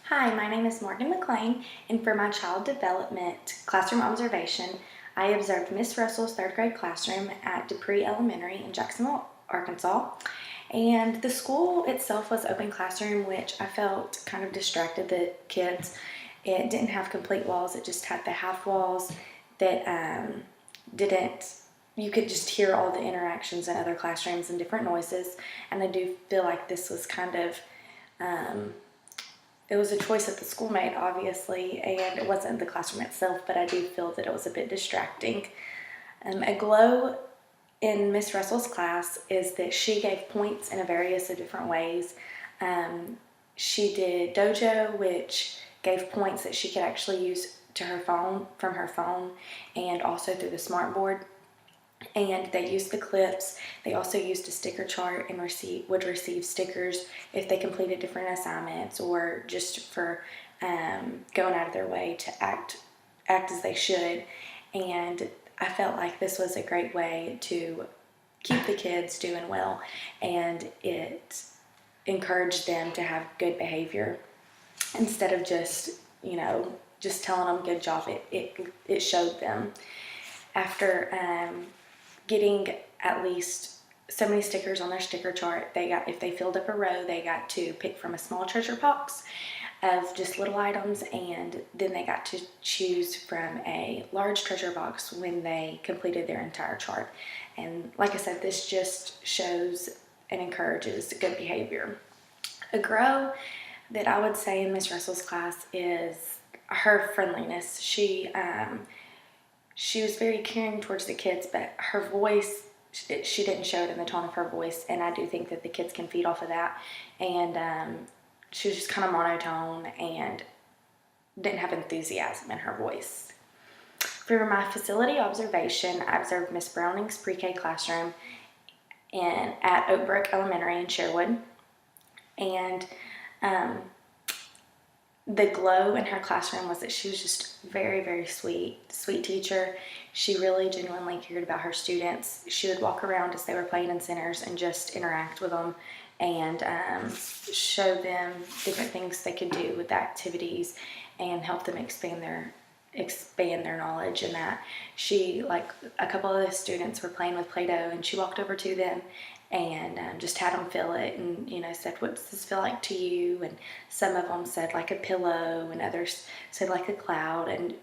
Hi, my name is Morgan McLean, and for my child development classroom observation, I observed Miss Russell's third grade classroom at Dupree Elementary in Jacksonville, Arkansas. And the school itself was open classroom, which I felt kind of distracted the kids. It didn't have complete walls, it just had the half walls that didn't, you could just hear all the interactions in other classrooms and different noises. And I do feel like this was kind of, it was a choice that the school made, obviously, and it wasn't the classroom itself, but I do feel that it was a bit distracting. A glow in Miss Russell's class is that she gave points in a various of different ways. She did Dojo, which gave points that she could actually use to her phone, from her phone, and also through the smart board. And they used the clips. They also used a sticker chart and would receive stickers if they completed different assignments or just for going out of their way to act as they should. And I felt like this was a great way to keep the kids doing well, and it encouraged them to have good behavior instead of just telling them good job. It showed them. After getting at least so many stickers on their sticker chart, if they filled up a row, they got to pick from a small treasure box of just little items, and then they got to choose from a large treasure box when they completed their entire chart. And like I said, this just shows and encourages good behavior. A grow that I would say in Miss Russell's class is her friendliness. She was very caring towards the kids, but her voice, she didn't show it in the tone of her voice, and I do think that the kids can feed off of that. And she was just kind of monotone and didn't have enthusiasm in her voice. For my facility observation, I observed Miss Browning's pre-K classroom at Oakbrook Elementary in Sherwood. And the glow in her classroom was that she was just very, very sweet teacher. She really genuinely cared about her students. She would walk around as they were playing in centers and just interact with them and show them different things they could do with the activities and help them expand their knowledge. And that like a couple of the students were playing with Play-Doh, and she walked over to them and just had them feel it, and said, "What does this feel like to you?" And some of them said like a pillow, and others said like a cloud. And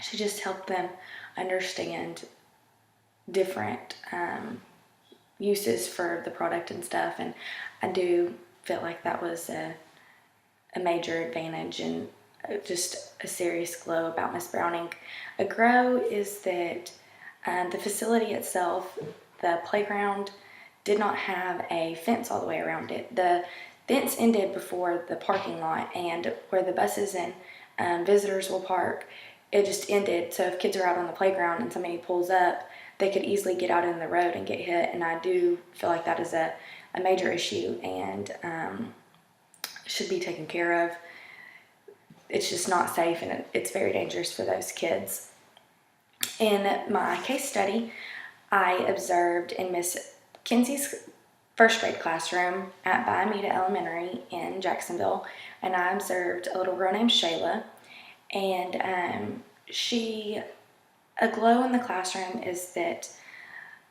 she just helped them understand different uses for the product and stuff. And I do feel like that was a major advantage and just a serious glow about Miss Browning. A grow is that the facility itself, the playground, did not have a fence all the way around it. The fence ended before the parking lot, and where the buses and visitors will park, it just ended. So if kids are out on the playground and somebody pulls up, they could easily get out in the road and get hit. And I do feel like that is a major issue and should be taken care of. It's just not safe, and it's very dangerous for those kids. In my case study, I observed in Miss Kinsey's first grade classroom at Biamita Elementary in Jacksonville, and I observed a little girl named Shayla. And a glow in the classroom is that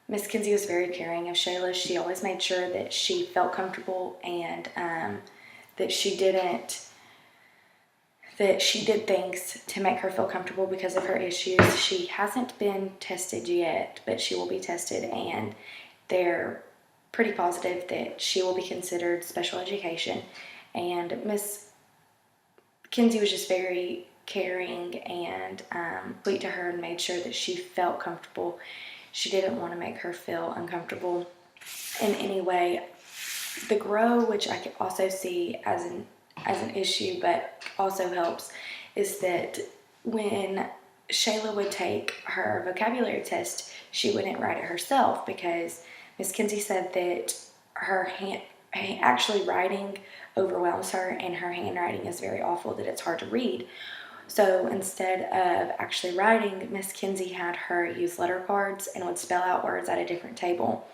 Miss Kinsey was very caring of Shayla. She always made sure that she felt comfortable, and that she did things to make her feel comfortable because of her issues. She hasn't been tested yet, but she will be tested, and they're pretty positive that she will be considered special education. And Miss Kinsey was just very caring and sweet to her and made sure that she felt comfortable. She didn't want to make her feel uncomfortable in any way. The grow, which I can also see as an issue, but also helps, is that when Shayla would take her vocabulary test, she wouldn't write it herself because Miss Kinsey said that her actually writing overwhelms her, and her handwriting is very awful, that it's hard to read. So instead of actually writing, Miss Kinsey had her use letter cards and would spell out words at a different table.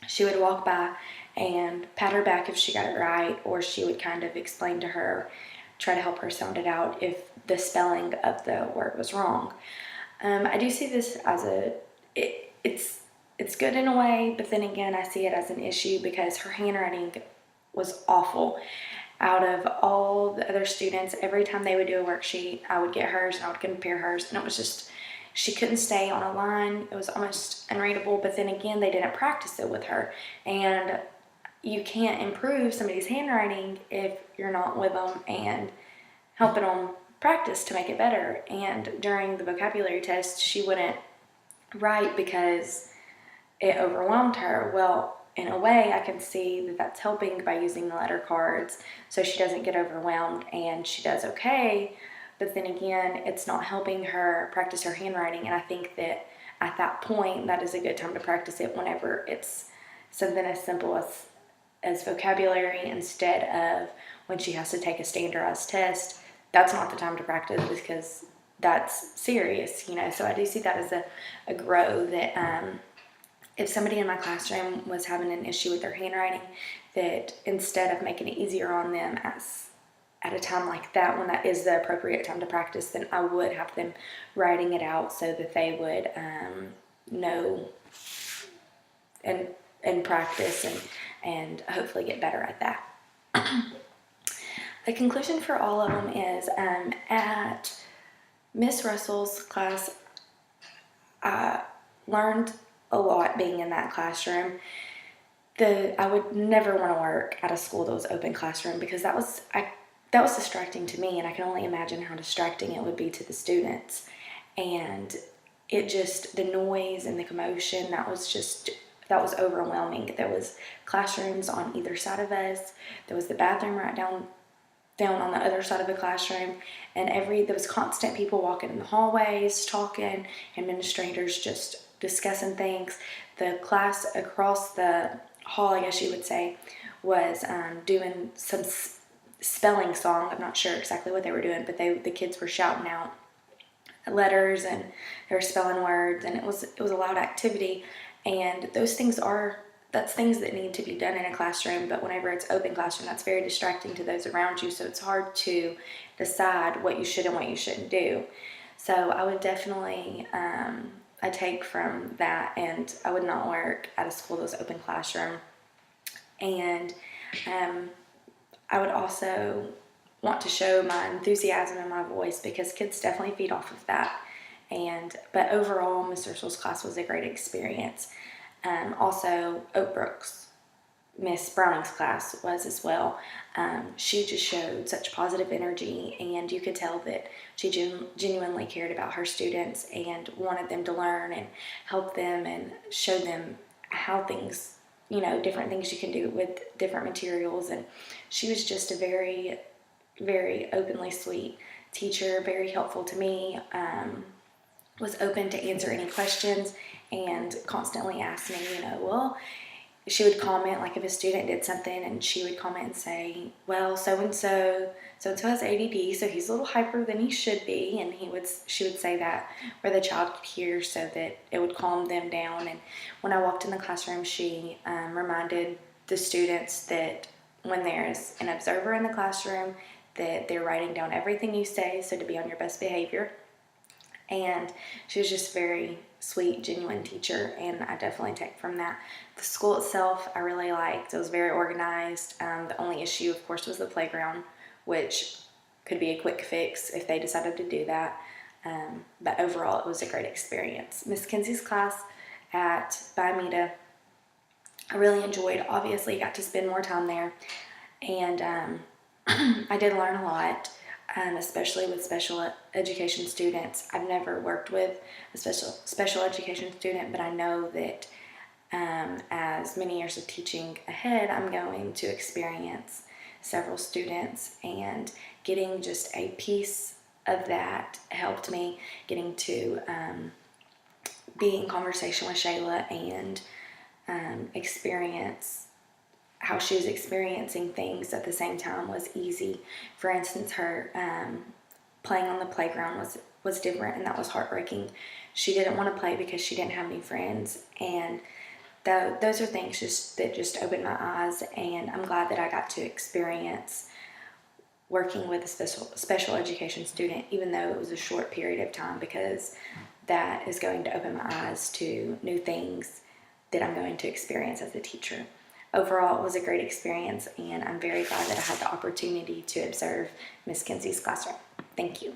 She would walk by and pat her back if she got it right, or she would kind of explain to her, try to help her sound it out if the spelling of the word was wrong. I do see this as it's good in a way, but then again, I see it as an issue because her handwriting was awful. Out of all the other students, every time they would do a worksheet, I would get hers and I would compare hers, and it was just, she couldn't stay on a line. It was almost unreadable, but then again, they didn't practice it with her. And you can't improve somebody's handwriting if you're not with them and helping them practice to make it better. And during the vocabulary test, she wouldn't write because it overwhelmed her. Well, in a way, I can see that that's helping by using the letter cards so she doesn't get overwhelmed and she does okay. But then again, it's not helping her practice her handwriting. And I think that at that point, that is a good time to practice it whenever it's something as simple as vocabulary, instead of when she has to take a standardized test. That's not the time to practice because that's serious, you know. So I do see that as a grow that if somebody in my classroom was having an issue with their handwriting, that instead of making it easier on them at a time like that, when that is the appropriate time to practice, then I would have them writing it out so that they would know and practice and hopefully get better at that. The conclusion for all of them is at Miss Russell's class, I learned a lot being in that classroom. I would never want to work at a school that was open classroom because that was distracting to me, and I can only imagine how distracting it would be to the students. And it just, the noise and the commotion, that was overwhelming. There was classrooms on either side of us. There was the bathroom right down on the other side of the classroom, and there was constant people walking in the hallways, talking, administrators just discussing things. The class across the hall, I guess you would say, was doing some spelling song. I'm not sure exactly what they were doing, but the kids were shouting out letters and they were spelling words, and it was a loud activity. And that's things that need to be done in a classroom, but whenever it's open classroom, that's very distracting to those around you, so it's hard to decide what you should and what you shouldn't do. So I would definitely I take from that, and I would not work at a school that was open classroom. And I would also want to show my enthusiasm in my voice because kids definitely feed off of that. But overall, Miss Russell's class was a great experience. Also, Oakbrook's Miss Browning's class was as well. She just showed such positive energy, and you could tell that she genuinely cared about her students and wanted them to learn and help them and show them how things, different things you can do with different materials. And she was just a very, very openly sweet teacher, very helpful to me, was open to answer any questions and constantly asked me, she would comment, like if a student did something, and she would comment and say, well, so-and-so has ADD, so he's a little hyper than he should be, and she would say that where the child could hear so that it would calm them down. And when I walked in the classroom, she reminded the students that when there's an observer in the classroom, that they're writing down everything you say, so to be on your best behavior. And she was just a very sweet, genuine teacher, and I definitely take from that. The school itself, I really liked. It was very organized. The only issue, of course, was the playground, which could be a quick fix if they decided to do that. But overall, it was a great experience. Miss Kenzie's class at Biomeda, I really enjoyed. Obviously, got to spend more time there, and I did learn a lot. Especially with special education students. I've never worked with a special education student, but I know that as many years of teaching ahead, I'm going to experience several students, and getting just a piece of that helped me getting to be in conversation with Shayla and experience how she was experiencing things at the same time was easy. For instance, her playing on the playground was different, and that was heartbreaking. She didn't want to play because she didn't have any friends, and those are things that just opened my eyes, and I'm glad that I got to experience working with a special education student, even though it was a short period of time, because that is going to open my eyes to new things that I'm going to experience as a teacher. Overall, it was a great experience, and I'm very glad that I had the opportunity to observe Miss Kenzie's classroom. Thank you.